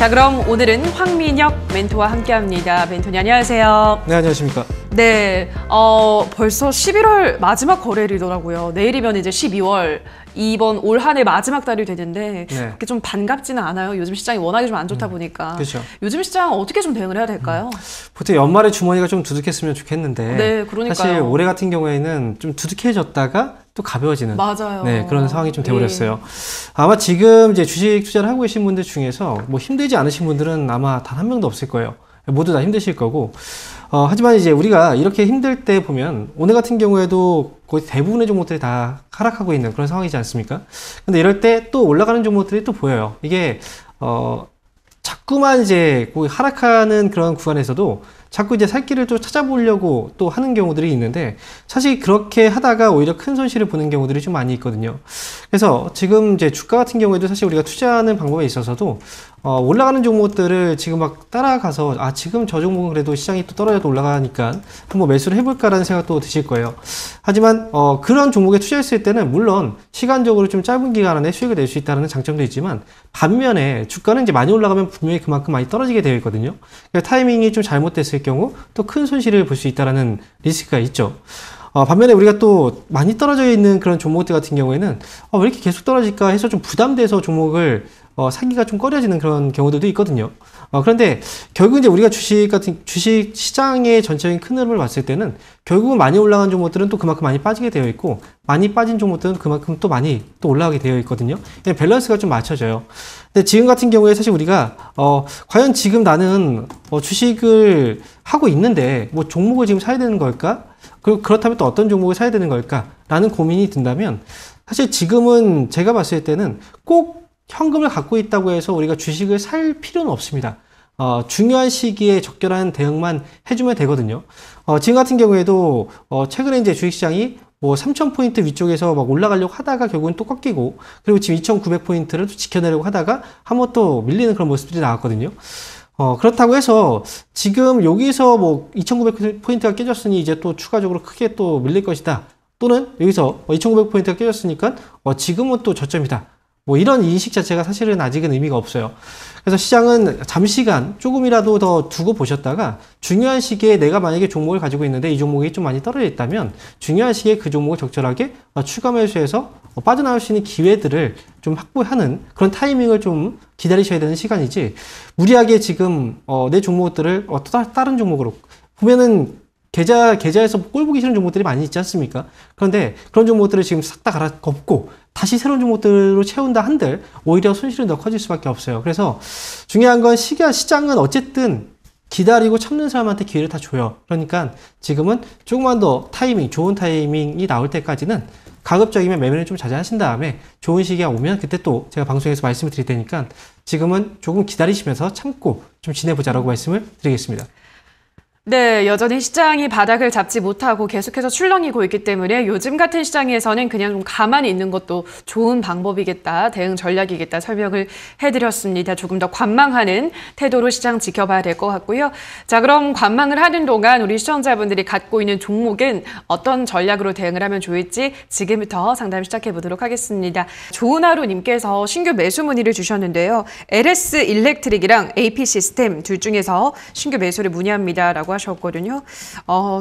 자, 그럼 오늘은 황민혁 멘토와 함께합니다. 멘토님 안녕하세요. 네, 안녕하십니까. 네, 벌써 11월 마지막 거래일이더라고요. 내일이면 이제 12월. 이번 올 한 해 마지막 달이 되는데 그렇게 좀 반갑지는 않아요. 요즘 시장이 워낙에 좀 안 좋다 보니까. 그렇죠. 요즘 시장 어떻게 좀 대응을 해야 될까요? 보통 연말에 주머니가 좀 두둑했으면 좋겠는데 네, 그러니까요. 사실 올해 같은 경우에는 좀 두둑해졌다가 또 가벼워지는 맞아요. 네, 그런 상황이 좀 되어버렸어요. 아마 지금 이제 주식 투자를 하고 계신 분들 중에서 뭐 힘들지 않으신 분들은 아마 단 한 명도 없을 거예요. 모두 다 힘드실 거고. 하지만 이제 우리가 이렇게 힘들 때 보면 오늘 같은 경우에도 거의 대부분의 종목들이 다 하락하고 있는 그런 상황이지 않습니까? 근데 이럴 때 또 올라가는 종목들이 또 보여요. 이게 자꾸만 이제 하락하는 그런 구간에서도 자꾸 이제 살 길을 또 찾아보려고 또 하는 경우들이 있는데 사실 그렇게 하다가 오히려 큰 손실을 보는 경우들이 좀 많이 있거든요. 그래서 지금 이제 주가 같은 경우에도 사실 우리가 투자하는 방법에 있어서도 올라가는 종목들을 지금 막 따라가서 지금 저 종목은 그래도 시장이 또 떨어져도 올라가니까 한번 매수를 해볼까라는 생각도 드실 거예요. 하지만 그런 종목에 투자했을 때는 물론 시간적으로 좀 짧은 기간 안에 수익을 낼 수 있다는 장점도 있지만 반면에 주가는 이제 많이 올라가면 분명히 그만큼 많이 떨어지게 되어 있거든요. 그러니까 타이밍이 좀 잘못됐을 경우 또 큰 손실을 볼 수 있다는 리스크가 있죠. 반면에 우리가 또 많이 떨어져 있는 그런 종목들 같은 경우에는 왜 이렇게 계속 떨어질까 해서 좀 부담돼서 종목을 사기가 좀 꺼려지는 그런 경우들도 있거든요. 그런데 결국 이제 우리가 주식 시장의 전체적인 큰 흐름을 봤을 때는 결국은 많이 올라간 종목들은 또 그만큼 많이 빠지게 되어 있고 많이 빠진 종목들은 그만큼 또 많이 또 올라가게 되어 있거든요. 밸런스가 좀 맞춰져요. 근데 지금 같은 경우에 사실 우리가 과연 지금 나는 주식을 하고 있는데 뭐 종목을 지금 사야 되는 걸까? 그렇다면 또 어떤 종목을 사야 되는 걸까? 라는 고민이 든다면 사실 지금은 제가 봤을 때는 꼭 현금을 갖고 있다고 해서 우리가 주식을 살 필요는 없습니다. 중요한 시기에 적절한 대응만 해주면 되거든요. 지금 같은 경우에도 최근에 이제 주식시장이 뭐 3,000포인트 위쪽에서 막 올라가려고 하다가 결국은 또 꺾이고 그리고 지금 2,900포인트를 또 지켜내려고 하다가 한번 또 밀리는 그런 모습들이 나왔거든요. 그렇다고 해서 지금 여기서 뭐 2,900포인트가 깨졌으니 이제 또 추가적으로 크게 또 밀릴 것이다. 또는 여기서 2,900포인트가 깨졌으니까 지금은 또 저점이다. 뭐 이런 인식 자체가 사실은 아직은 의미가 없어요. 그래서 시장은 잠시간 조금이라도 더 두고 보셨다가 중요한 시기에 내가 만약에 종목을 가지고 있는데 이 종목이 좀 많이 떨어져 있다면 중요한 시기에 그 종목을 적절하게 추가 매수해서 빠져나올 수 있는 기회들을 좀 확보하는 그런 타이밍을 좀 기다리셔야 되는 시간이지 무리하게 지금 내 종목들을 다른 종목으로 보면은 계좌에서 꼴 보기 싫은 종목들이 많이 있지 않습니까? 그런데 그런 종목들을 지금 싹 다 갈아엎고 다시 새로운 종목들로 채운다 한들 오히려 손실은 더 커질 수밖에 없어요. 그래서 중요한 건 시장은 어쨌든 기다리고 참는 사람한테 기회를 다 줘요. 그러니까 지금은 조금만 더 좋은 타이밍이 나올 때까지는 가급적이면 매매를 좀 자제하신 다음에 좋은 시기가 오면 그때 또 제가 방송에서 말씀을 드릴 테니까 지금은 조금 기다리시면서 참고 좀 지내보자라고 말씀을 드리겠습니다. 네, 여전히 시장이 바닥을 잡지 못하고 계속해서 출렁이고 있기 때문에 요즘 같은 시장에서는 그냥 좀 가만히 있는 것도 좋은 방법이겠다, 대응 전략이겠다 설명을 해드렸습니다. 조금 더 관망하는 태도로 시장 지켜봐야 될 것 같고요. 자, 그럼 관망을 하는 동안 우리 시청자분들이 갖고 있는 종목은 어떤 전략으로 대응을 하면 좋을지 지금부터 상담 시작해 보도록 하겠습니다. 좋은 하루님께서 신규 매수 문의를 주셨는데요. LS 일렉트릭이랑 AP 시스템 둘 중에서 신규 매수를 문의합니다라고 하셨거든요.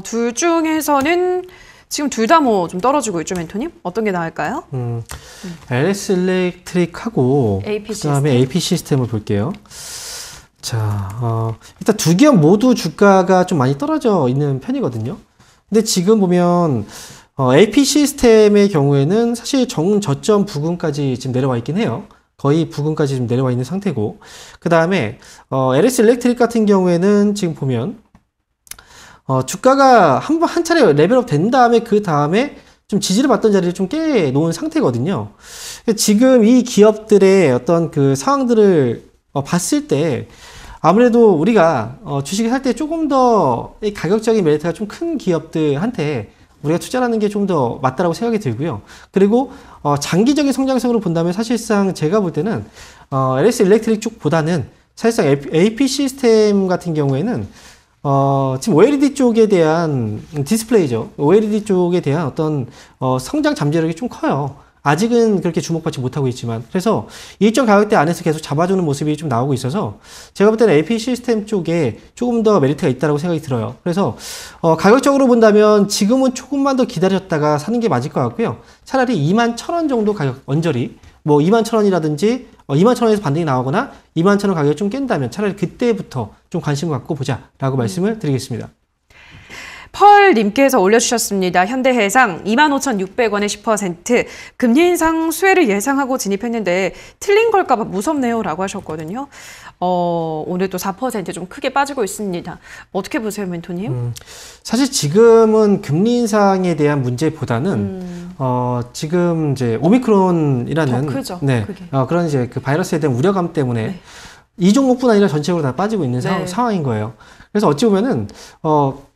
둘 중에서는 지금 둘 다 뭐 좀 떨어지고 있죠, 멘토님? 어떤 게 나을까요? LS 일렉트릭하고 그다음에 AP 시스템을 볼게요. 자, 일단 두 기업 모두 주가가 좀 많이 떨어져 있는 편이거든요. 근데 지금 보면 AP 시스템의 경우에는 사실 저점 부근까지 지금 내려와 있긴 해요. 거의 부근까지 좀 내려와 있는 상태고 그 다음에 LS 일렉트릭 같은 경우에는 지금 보면 주가가 한 차례 레벨업 된 다음에 그 다음에 좀 지지를 받던 자리를 좀 깨놓은 상태거든요. 지금 이 기업들의 어떤 그 상황들을 봤을 때 아무래도 우리가 주식을 살 때 조금 더 가격적인 메리트가 좀 큰 기업들한테 우리가 투자하는 게 좀 더 맞다라고 생각이 들고요. 그리고 장기적인 성장성으로 본다면 사실상 제가 볼 때는 LS 일렉트릭 쪽보다는 사실상 AP 시스템 같은 경우에는 지금 OLED 쪽에 대한 디스플레이죠. OLED 쪽에 대한 어떤 성장 잠재력이 좀 커요. 아직은 그렇게 주목받지 못하고 있지만 그래서 일정 가격대 안에서 계속 잡아주는 모습이 좀 나오고 있어서 제가 볼 때는 LP 시스템 쪽에 조금 더 메리트가 있다고 생각이 들어요. 그래서 가격적으로 본다면 지금은 조금만 더 기다렸다가 사는 게 맞을 것 같고요. 차라리 21,000원 정도 가격 언저리 뭐 21,000원이라든지 21,000원에서 반등이 나오거나 21,000원 가격이 좀 깬다면 차라리 그때부터 좀 관심을 갖고 보자라고 말씀을 드리겠습니다. 펄님께서 올려주셨습니다. 현대해상 25,600원에 10% 금리 인상 수혜를 예상하고 진입했는데 틀린 걸까봐 무섭네요 라고 하셨거든요. 오늘 또 4% 좀 크게 빠지고 있습니다. 어떻게 보세요, 멘토님? 사실 지금은 금리 인상에 대한 문제보다는 지금 이제 오미크론이라는 더 크죠, 네, 그게. 그런 이제 그 바이러스에 대한 우려감 때문에 네. 이 종목뿐 아니라 전체적으로 다 빠지고 있는 네. 상황인 거예요. 그래서 어찌 보면은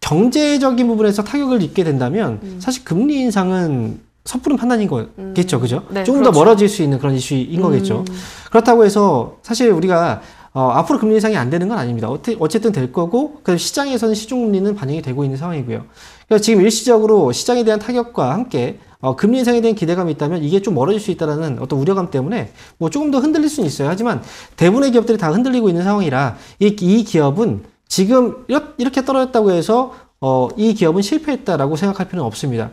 경제적인 부분에서 타격을 입게 된다면 사실 금리 인상은 섣부른 판단인 거겠죠, 그죠? 네, 조금 그렇죠. 더 멀어질 수 있는 그런 이슈인 거겠죠. 그렇다고 해서 사실 우리가 앞으로 금리 인상이 안 되는 건 아닙니다. 어쨌든 될 거고, 그 시장에서는 시중금리는 반영이 되고 있는 상황이고요. 그래서 지금 일시적으로 시장에 대한 타격과 함께 금리 인상에 대한 기대감이 있다면 이게 좀 멀어질 수 있다는 어떤 우려감 때문에 뭐 조금 더 흔들릴 수는 있어요. 하지만 대부분의 기업들이 다 흔들리고 있는 상황이라 이 기업은 지금 이렇게 떨어졌다고 해서 이 기업은 실패했다라고 생각할 필요는 없습니다.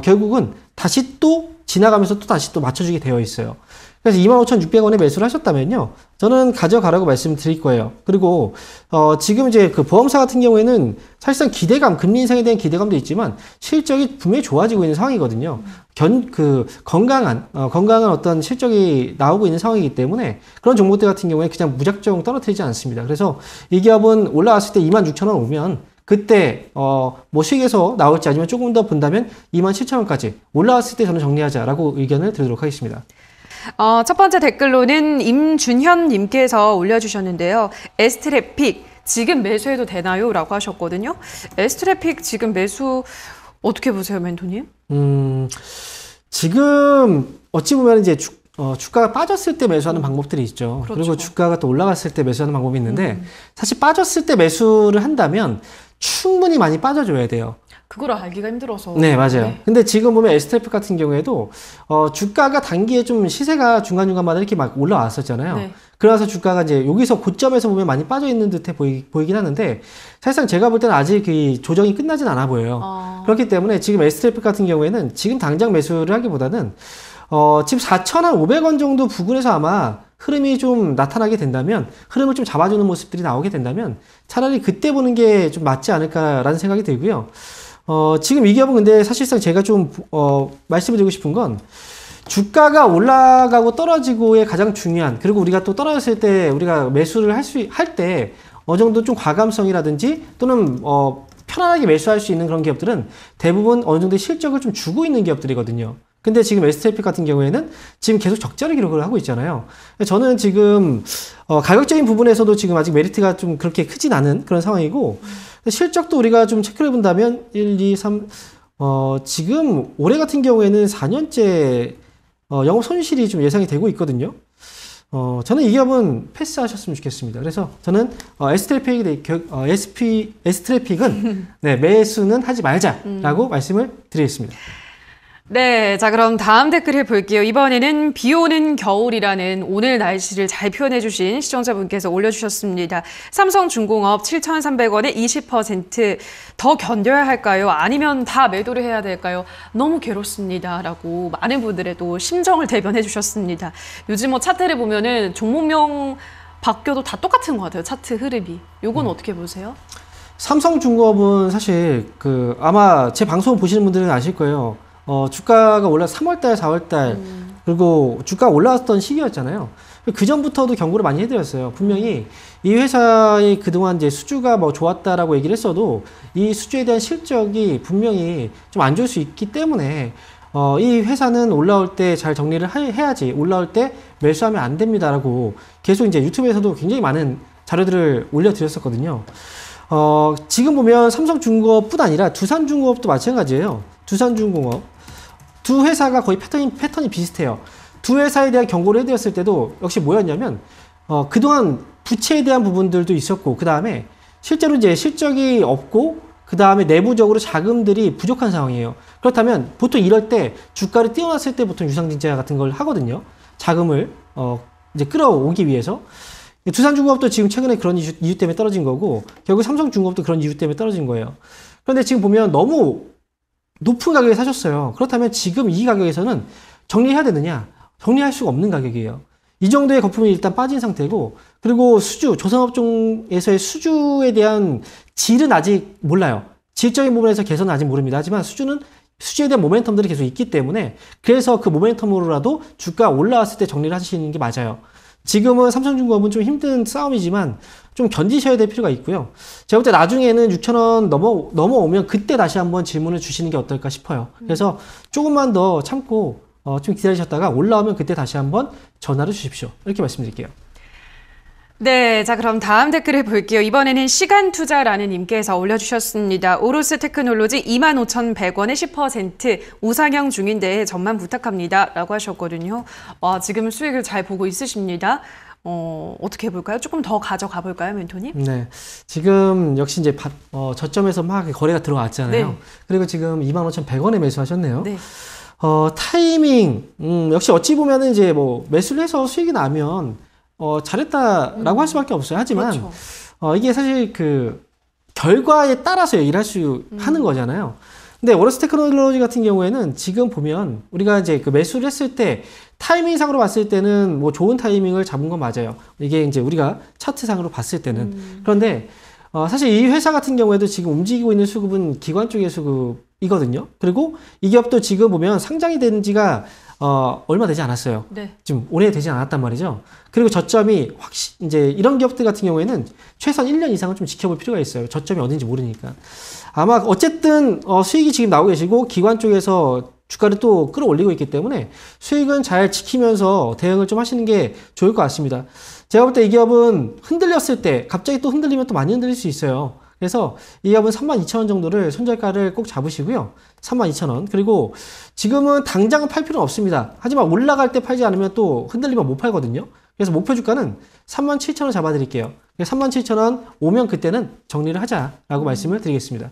결국은 다시 또 지나가면서 또 다시 또 맞춰주게 되어 있어요. 그래서 25,600원에 매수를 하셨다면요, 저는 가져가라고 말씀드릴 거예요. 그리고 지금 이제 그 보험사 같은 경우에는 사실상 기대감, 금리 인상에 대한 기대감도 있지만 실적이 분명히 좋아지고 있는 상황이거든요. 건강한 어떤 실적이 나오고 있는 상황이기 때문에 그런 종목들 같은 경우에 그냥 무작정 떨어뜨리지 않습니다. 그래서 이 기업은 올라왔을 때 26,000원 오면 그때 뭐 수익에서 나올지 아니면 조금 더 본다면 27,000원까지 올라왔을 때 저는 정리하자라고 의견을 드리도록 하겠습니다. 첫 번째 댓글로는 임준현님께서 올려주셨는데요. 에스트래픽 지금 매수해도 되나요? 라고 하셨거든요. 에스트래픽 지금 매수 어떻게 보세요, 멘토님? 지금 어찌 보면 이제 주가가 빠졌을 때 매수하는 방법들이 있죠. 그렇죠. 그리고 주가가 또 올라갔을 때 매수하는 방법이 있는데 사실 빠졌을 때 매수를 한다면 충분히 많이 빠져줘야 돼요. 그걸 알기가 힘들어서. 네, 맞아요. 네. 근데 지금 보면 STF 같은 경우에도 주가가 단기에 좀 시세가 중간중간마다 이렇게 막 올라왔었잖아요. 네. 그래서 주가가 이제 여기서 고점에서 보면 많이 빠져 있는 듯해 보이긴 하는데 사실상 제가 볼 때는 아직 그 조정이 끝나진 않아 보여요. 그렇기 때문에 지금 STF 같은 경우에는 지금 당장 매수를 하기보다는 지금 4,500원 정도 부근에서 아마 흐름이 좀 나타나게 된다면, 흐름을 좀 잡아주는 모습들이 나오게 된다면 차라리 그때 보는 게 좀 맞지 않을까라는 생각이 들고요. 지금 이 기업은 근데 사실상 제가 좀 말씀을 드리고 싶은 건 주가가 올라가고 떨어지고의 가장 중요한, 그리고 우리가 또 떨어졌을 때 우리가 매수를 할 때 어느 정도 좀 과감성이라든지 또는 편안하게 매수할 수 있는 그런 기업들은 대부분 어느 정도 실적을 좀 주고 있는 기업들이거든요. 근데 지금 STF 같은 경우에는 지금 계속 적자를 기록을 하고 있잖아요. 저는 지금 가격적인 부분에서도 지금 아직 메리트가 좀 그렇게 크진 않은 그런 상황이고, 실적도 우리가 좀 체크를 해본다면 1, 2, 3 지금 올해 같은 경우에는 4년째 영업 손실이 좀 예상이 되고 있거든요. 저는 이 기업은 패스하셨으면 좋겠습니다. 그래서 저는 S트래픽은 네, 매수는 하지 말자라고 말씀을 드리겠습니다. 네, 자 그럼 다음 댓글을 볼게요. 이번에는 비 오는 겨울이라는 오늘 날씨를 잘 표현해 주신 시청자분께서 올려주셨습니다. 삼성중공업 7,300원에 20% 견뎌야 할까요? 아니면 다 매도를 해야 될까요? 너무 괴롭습니다. 라고 많은 분들의 또 심정을 대변해 주셨습니다. 요즘 뭐 차트를 보면은 종목명 바뀌어도 다 똑같은 것 같아요. 차트 흐름이. 요건 어떻게 보세요? 삼성중공업은 사실 아마 제 방송 보시는 분들은 아실 거예요. 주가가 올라 3월달, 4월달 그리고 주가가 올라왔던 시기였잖아요. 그 전부터도 경고를 많이 해드렸어요. 분명히 이 회사의 그동안 이제 수주가 뭐 좋았다라고 얘기를 했어도 이 수주에 대한 실적이 분명히 좀 안 좋을 수 있기 때문에 이 회사는 올라올 때 잘 정리를 해야지 올라올 때 매수하면 안 됩니다라고 계속 이제 유튜브에서도 굉장히 많은 자료들을 올려드렸었거든요. 지금 보면 삼성중공업뿐 아니라 두산중공업도 마찬가지예요. 두산중공업 두 회사가 거의 패턴이 비슷해요. 두 회사에 대한 경고를 해드렸을 때도 역시 뭐였냐면 그동안 부채에 대한 부분들도 있었고, 그 다음에 실제로 이제 실적이 없고 그 다음에 내부적으로 자금들이 부족한 상황이에요. 그렇다면 보통 이럴 때 주가를 띄워놨을 때 보통 유상증자 같은 걸 하거든요. 자금을 이제 끌어오기 위해서. 두산중공업도 지금 최근에 그런 이유 때문에 떨어진 거고, 결국 삼성중공업도 그런 이유 때문에 떨어진 거예요. 그런데 지금 보면 너무 높은 가격에 사셨어요. 그렇다면 지금 이 가격에서는 정리해야 되느냐? 정리할 수가 없는 가격이에요. 이 정도의 거품이 일단 빠진 상태고, 그리고 수주, 조선업종에서의 수주에 대한 질은 아직 몰라요. 질적인 부분에서 개선은 아직 모릅니다. 하지만 수주에 대한 모멘텀들이 계속 있기 때문에, 그래서 그 모멘텀으로라도 주가 올라왔을 때 정리를 하시는 게 맞아요. 지금은 삼성중공업은 좀 힘든 싸움이지만 좀 견디셔야 될 필요가 있고요. 제가 볼 때 나중에는 6,000원 넘어오면 그때 다시 한번 질문을 주시는 게 어떨까 싶어요. 그래서 조금만 더 참고 좀 기다리셨다가 올라오면 그때 다시 한번 전화를 주십시오. 이렇게 말씀드릴게요. 네, 자 그럼 다음 댓글을 볼게요. 이번에는 시간투자라는 님께서 올려주셨습니다. 오로스 테크놀로지 25,100원에 10% 우상향 중인데 전만 부탁합니다. 라고 하셨거든요. 와, 지금 수익을 잘 보고 있으십니다. 어떻게 해볼까요? 조금 더 가져가 볼까요, 멘토님? 네. 지금 역시 이제 저점에서 막 거래가 들어왔잖아요. 네. 그리고 지금 25,100원에 매수하셨네요. 네. 타이밍, 역시 어찌 보면은 이제 뭐 매수를 해서 수익이 나면 잘했다라고 할 수밖에 없어요. 하지만, 그렇죠. 이게 사실 결과에 따라서 얘기를 하는 거잖아요. 근데 오로스 테크놀로지 같은 경우에는 지금 보면 우리가 이제 매수를 했을 때 타이밍상으로 봤을 때는 뭐 좋은 타이밍을 잡은 건 맞아요. 이게 이제 우리가 차트상으로 봤을 때는. 그런데, 사실 이 회사 같은 경우에도 지금 움직이고 있는 수급은 기관 쪽의 수급이거든요. 그리고 이 기업도 지금 보면 상장이 된 지가 얼마 되지 않았어요. 네. 지금 오래 되지 않았단 말이죠. 그리고 저점이 이제 이런 기업들 같은 경우에는 최소한 1년 이상은 좀 지켜볼 필요가 있어요. 저점이 어딘지 모르니까. 아마 어쨌든 수익이 지금 나오고 계시고 기관 쪽에서 주가를 또 끌어올리고 있기 때문에 수익은 잘 지키면서 대응을 좀 하시는 게 좋을 것 같습니다. 제가 볼 때 이 기업은 흔들렸을 때 갑자기 또 흔들리면 또 많이 흔들릴 수 있어요. 그래서 이 기업은 32,000원 정도를 손절가를 꼭 잡으시고요. 32,000원. 그리고 지금은 당장은 팔 필요는 없습니다. 하지만 올라갈 때 팔지 않으면 또 흔들리면 못 팔거든요. 그래서 목표 주가는 37,000원 잡아드릴게요. 37,000원 오면 그때는 정리를 하자라고 말씀을 드리겠습니다.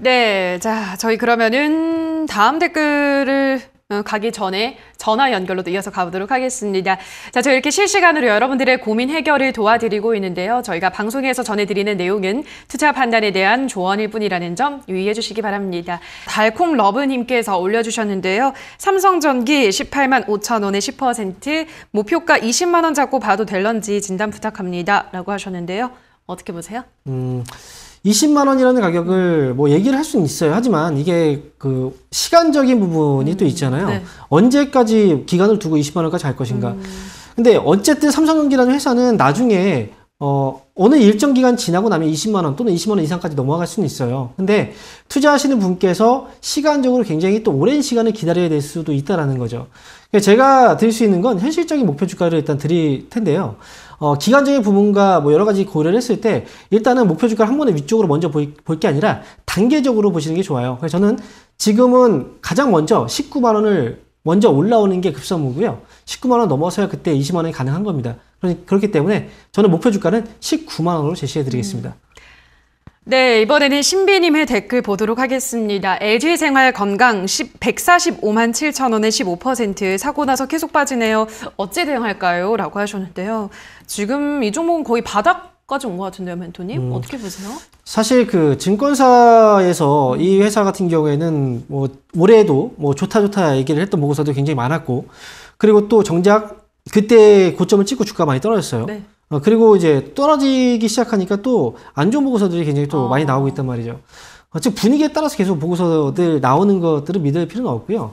네, 자, 저희 그러면은 다음 댓글을 가기 전에 전화 연결로도 이어서 가보도록 하겠습니다. 자, 저희 이렇게 실시간으로 여러분들의 고민 해결을 도와드리고 있는데요. 저희가 방송에서 전해드리는 내용은 투자 판단에 대한 조언일 뿐이라는 점 유의해 주시기 바랍니다. 달콩러브님께서 올려주셨는데요. 삼성전기 185,000원에 10%, 목표가 20만 원 잡고 봐도 될런지 진단 부탁합니다. 라고 하셨는데요. 어떻게 보세요? 20만 원이라는 가격을 뭐 얘기를 할 수는 있어요. 하지만 이게 시간적인 부분이 또 있잖아요. 네. 언제까지 기간을 두고 20만 원까지 할 것인가. 근데 어쨌든 삼성전기라는 회사는 나중에 어느 일정 기간 지나고 나면 20만 원 또는 20만 원 이상까지 넘어갈 수는 있어요. 근데 투자하시는 분께서 시간적으로 굉장히 또 오랜 시간을 기다려야 될 수도 있다라는 거죠. 제가 드릴 수 있는 건 현실적인 목표 주가를 일단 드릴 텐데요. 기간적인 부분과 뭐 여러 가지 고려를 했을 때 일단은 목표 주가를 한 번에 위쪽으로 먼저 볼 게 아니라 단계적으로 보시는 게 좋아요. 그래서 저는 지금은 가장 먼저 19만 원을 먼저 올라오는 게 급선무고요. 19만 원 넘어서야 그때 20만 원이 가능한 겁니다. 그렇기 때문에 저는 목표 주가는 19만 원으로 제시해 드리겠습니다. 네, 이번에는 신비님의 댓글 보도록 하겠습니다. LG생활건강 145만 7천 원에 15% 사고 나서 계속 빠지네요. 어찌 대응할까요? 라고 하셨는데요. 지금 이 종목은 거의 바닥까지 온 것 같은데요, 멘토님? 어떻게 보세요? 사실 증권사에서 이 회사 같은 경우에는 뭐 올해도 뭐 좋다 얘기를 했던 보고서도 굉장히 많았고, 그리고 또 정작 그때 고점을 찍고 주가가 많이 떨어졌어요. 네. 그리고 이제 떨어지기 시작하니까 또 안 좋은 보고서들이 굉장히 또 많이 나오고 있단 말이죠. 즉 분위기에 따라서 계속 보고서들 나오는 것들을 믿을 필요는 없고요.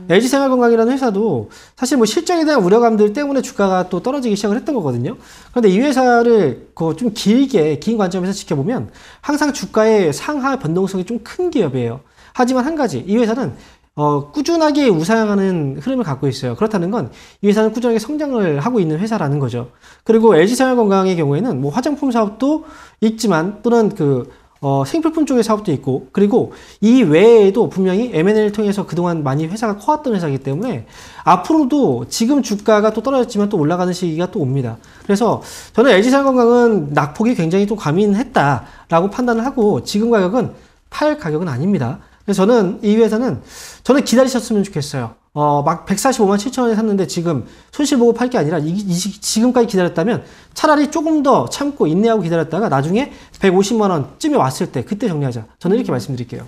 LG생활건강이라는 회사도 사실 뭐 실적에 대한 우려감들 때문에 주가가 또 떨어지기 시작을 했던 거거든요. 그런데 이 회사를 좀 긴 관점에서 지켜보면 항상 주가의 상하 변동성이 좀 큰 기업이에요. 하지만 한 가지, 이 회사는 꾸준하게 우상향하는 흐름을 갖고 있어요. 그렇다는 건 이 회사는 꾸준하게 성장을 하고 있는 회사라는 거죠. 그리고 LG생활건강의 경우에는 뭐 화장품 사업도 있지만 또는 생필품 쪽의 사업도 있고, 그리고 이 외에도 분명히 M&A를 통해서 그동안 많이 회사가 커왔던 회사이기 때문에 앞으로도 지금 주가가 또 떨어졌지만 또 올라가는 시기가 또 옵니다. 그래서 저는 LG생활건강은 낙폭이 굉장히 또 과민했다라고 판단을 하고 지금 가격은 팔 가격은 아닙니다. 그래서 저는 이 회사는 저는 기다리셨으면 좋겠어요. 막 145만 7천 원에 샀는데 지금 손실 보고 팔 게 아니라 지금까지 기다렸다면 차라리 조금 더 참고 인내하고 기다렸다가 나중에 150만 원쯤에 왔을 때 그때 정리하자. 저는 이렇게 말씀드릴게요.